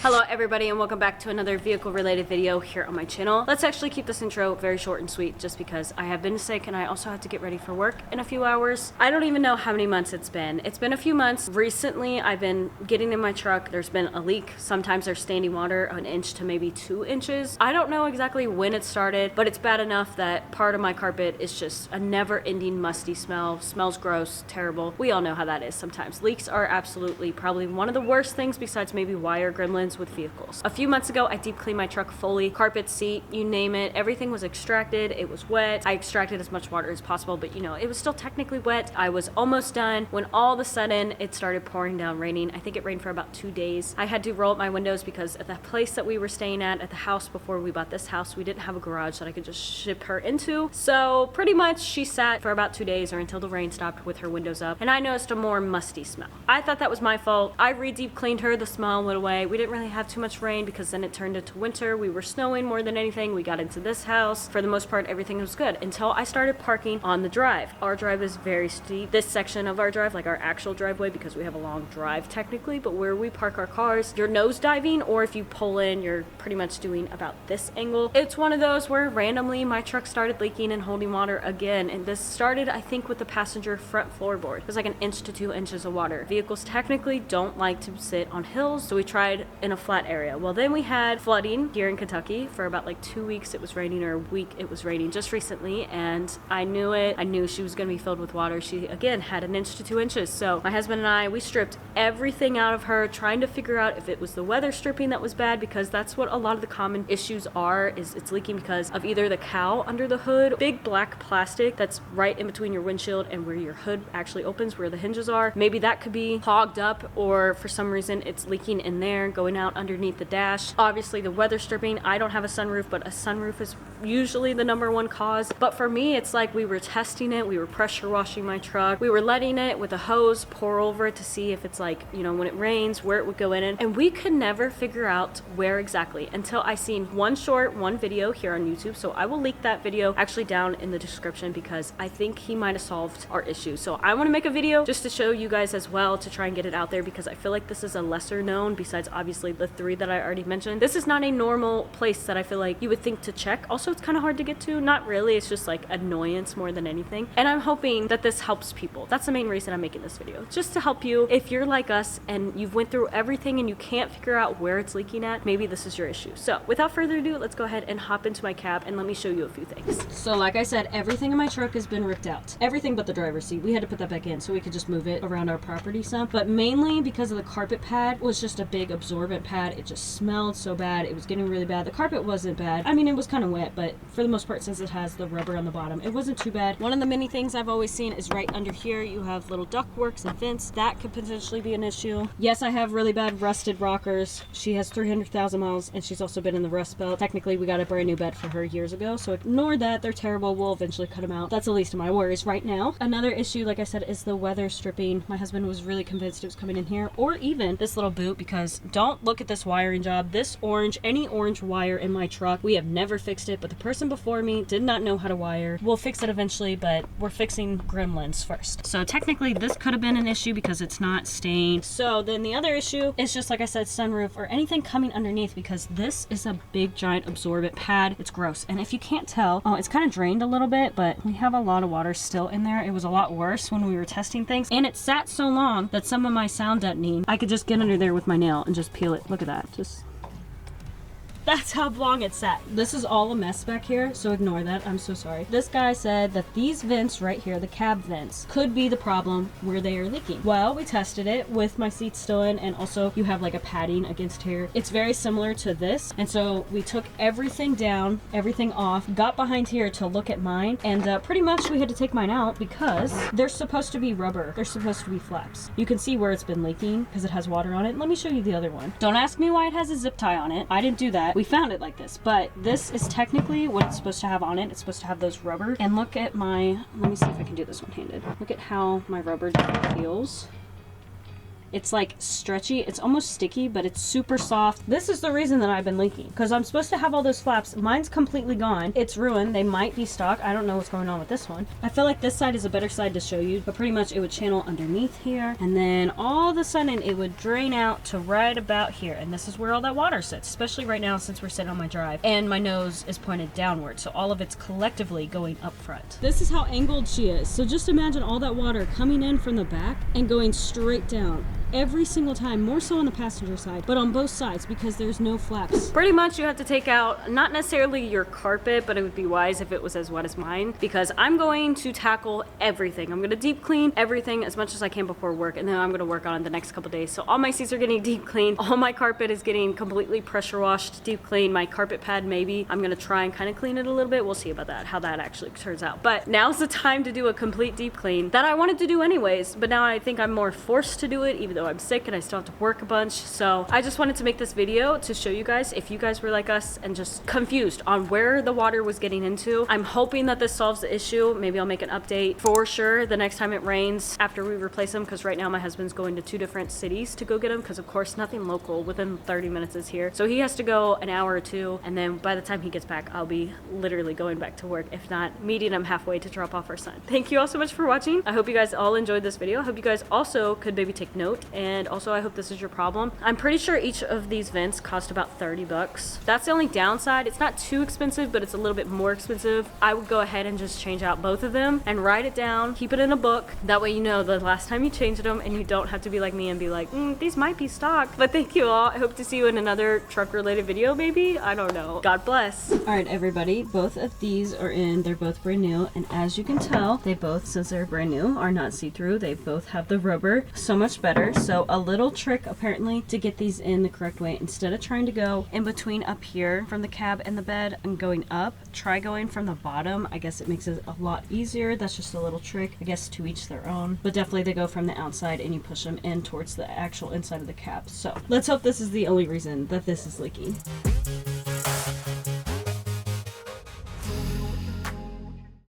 Hello everybody and welcome back to another vehicle related video here on my channel. Let's actually keep this intro very short and sweet just because I have been sick and I also have to get ready for work in a few hours. I don't even know how many months it's been. It's been a few months. Recently I've been getting in my truck. There's been a leak. Sometimes there's standing water 1 inch to maybe 2 inches. I don't know exactly when it started, but it's bad enough that part of my carpet is just a never-ending musty smell. Smells gross, terrible. We all know how that is sometimes. Leaks are absolutely probably one of the worst things besides maybe wire gremlins with vehicles. A few months ago, I deep cleaned my truck fully. Carpet, seat, you name it. Everything was extracted. It was wet. I extracted as much water as possible, but you know, it was still technically wet. I was almost done when all of a sudden it started pouring down, raining. I think it rained for about 2 days. I had to roll up my windows because at the place that we were staying at the house before we bought this house, we didn't have a garage that I could just ship her into. So pretty much she sat for about 2 days or until the rain stopped with her windows up, and I noticed a more musty smell. I thought that was my fault. I re-deep cleaned her. The smell went away. We didn't really have too much rain because then it turned into winter. We were snowing more than anything. We got into this house. For the most part, everything was good until I started parking on the drive. Our drive is very steep. This section of our drive, like our actual driveway, because we have a long drive technically, but where we park our cars, you're nose diving, or if you pull in, you're pretty much doing about this angle. It's one of those where randomly my truck started leaking and holding water again, and this started, I think, with the passenger front floorboard. It was like 1 inch to 2 inches of water. Vehicles technically don't like to sit on hills, so we tried in a flat area. Well, then we had flooding here in Kentucky for about like 2 weeks. It was raining, or a week it was raining just recently, and I knew it. I knew she was going to be filled with water. She again had 1 inch to 2 inches. So my husband and I, we stripped everything out of her, trying to figure out if it was the weather stripping that was bad, because that's what a lot of the common issues are, is it's leaking because of either the cowl under the hood, big black plastic that's right in between your windshield and where your hood actually opens, where the hinges are. Maybe that could be clogged up, or for some reason it's leaking in there, going out underneath the dash. Obviously the weather stripping, I don't have a sunroof, but a sunroof is usually the #1 cause. But for me, it's like we were testing it. We were pressure washing my truck. We were letting it with a hose pour over it to see if it's like, you know, when it rains, where it would go in. And we could never figure out where exactly until I seen one video here on YouTube. So I will link that video actually down in the description because I think he might have solved our issue. So I want to make a video just to show you guys as well, to try and get it out there, because I feel like this is a lesser known, besides obviously the 3 that I already mentioned. This is not a normal place that I feel like you would think to check. Also, it's kind of hard to get to. Not really. It's just like annoyance more than anything. And I'm hoping that this helps people. That's the main reason I'm making this video. Just to help you. If you're like us and you've went through everything and you can't figure out where it's leaking at, maybe this is your issue. So without further ado, let's go ahead and hop into my cab and let me show you a few things. So like I said, everything in my truck has been ripped out. Everything but the driver's seat. We had to put that back in so we could just move it around our property some. But mainly because of the carpet pad was just a big absorbent pad. It just smelled so bad. It was getting really bad. The carpet wasn't bad. I mean, it was kind of wet, but for the most part, since it has the rubber on the bottom, it wasn't too bad. One of the many things I've always seen is right under here, you have little ductworks and vents. That could potentially be an issue. Yes, I have really bad rusted rockers. She has 300,000 miles and she's also been in the rust belt. Technically, we got a brand new bed for her years ago, so ignore that. They're terrible. We'll eventually cut them out. That's the least of my worries right now. Another issue, like I said, is the weather stripping. My husband was really convinced it was coming in here, or even this little boot, because don't look at this wiring job. This orange, any orange wire in my truck, we have never fixed it, but the person before me did not know how to wire. We'll fix it eventually, but we're fixing gremlins first. So technically this could have been an issue because it's not stained. So then the other issue is just, like I said, sunroof or anything coming underneath, because this is a big giant absorbent pad. It's gross. And if you can't tell, it's kind of drained a little bit, but we have a lot of water still in there. It was a lot worse when we were testing things, and it sat so long that some of my sound deadening, I could just get under there with my nail and just peel it. Look at that. That's how long it sat. This is all a mess back here, so ignore that. I'm so sorry. This guy said that these vents right here, the cab vents, could be the problem where they are leaking. Well, we tested it with my seats still in, and also you have like a padding against here. It's very similar to this, and so we took everything down, everything off, got behind here to look at mine, and pretty much we had to take mine out because they're supposed to be rubber. They're supposed to be flaps. You can see where it's been leaking because it has water on it. Let me show you the other one. Don't ask me why it has a zip tie on it. I didn't do that. We found it like this, but this is technically what it's supposed to have on it. It's supposed to have those rubber. And look at my, let me see if I can do this one-handed. Look at how my rubber feels. It's like stretchy. It's almost sticky, but it's super soft. This is the reason that I've been leaking, because I'm supposed to have all those flaps. Mine's completely gone. It's ruined. They might be stock. I don't know what's going on with this one. I feel like this side is a better side to show you, but pretty much it would channel underneath here, and then all of a sudden it would drain out to right about here, and this is where all that water sits, especially right now since we're sitting on my drive and my nose is pointed downward, so all of it's collectively going up front. This is how angled she is. So just imagine all that water coming in from the back and going straight down every single time, more so on the passenger side, but on both sides because there's no flaps. Pretty much you have to take out, not necessarily your carpet, but it would be wise if it was as wet as mine, because I'm going to tackle everything. I'm gonna deep clean everything as much as I can before work, and then I'm gonna work on it the next couple days. So all my seats are getting deep cleaned. All my carpet is getting completely pressure washed, deep cleaned. My carpet pad, maybe. I'm gonna try and kind of clean it a little bit. We'll see about that, how that actually turns out. But now's the time to do a complete deep clean that I wanted to do anyways, but now I think I'm more forced to do it, even though I'm sick and I still have to work a bunch. So I just wanted to make this video to show you guys, if you guys were like us and just confused on where the water was getting into. I'm hoping that this solves the issue. Maybe I'll make an update for sure the next time it rains after we replace them, because right now my husband's going to 2 different cities to go get them, because of course nothing local within 30 minutes is here. So he has to go an hour or 2, and then by the time he gets back, I'll be literally going back to work, if not meeting him halfway to drop off our son. Thank you all so much for watching. I hope you guys all enjoyed this video. I hope you guys also could maybe take note, and also I hope this is your problem. I'm pretty sure each of these vents cost about 30 bucks. That's the only downside. It's not too expensive, but it's a little bit more expensive. I would go ahead and just change out both of them and write it down, keep it in a book. That way you know the last time you changed them, and you don't have to be like me and be like, these might be stock. But thank you all. I hope to see you in another truck related video maybe. I don't know. God bless. All right, everybody, both of these are in. They're both brand new, and as you can tell, they both, since they're brand new, are not see-through. They both have the rubber. So much better. So a little trick apparently to get these in the correct way, instead of trying to go in between up here from the cab and the bed and going up, try going from the bottom. I guess it makes it a lot easier. That's just a little trick. I guess to each their own, but definitely they go from the outside and you push them in towards the actual inside of the cab. So let's hope this is the only reason that this is leaking.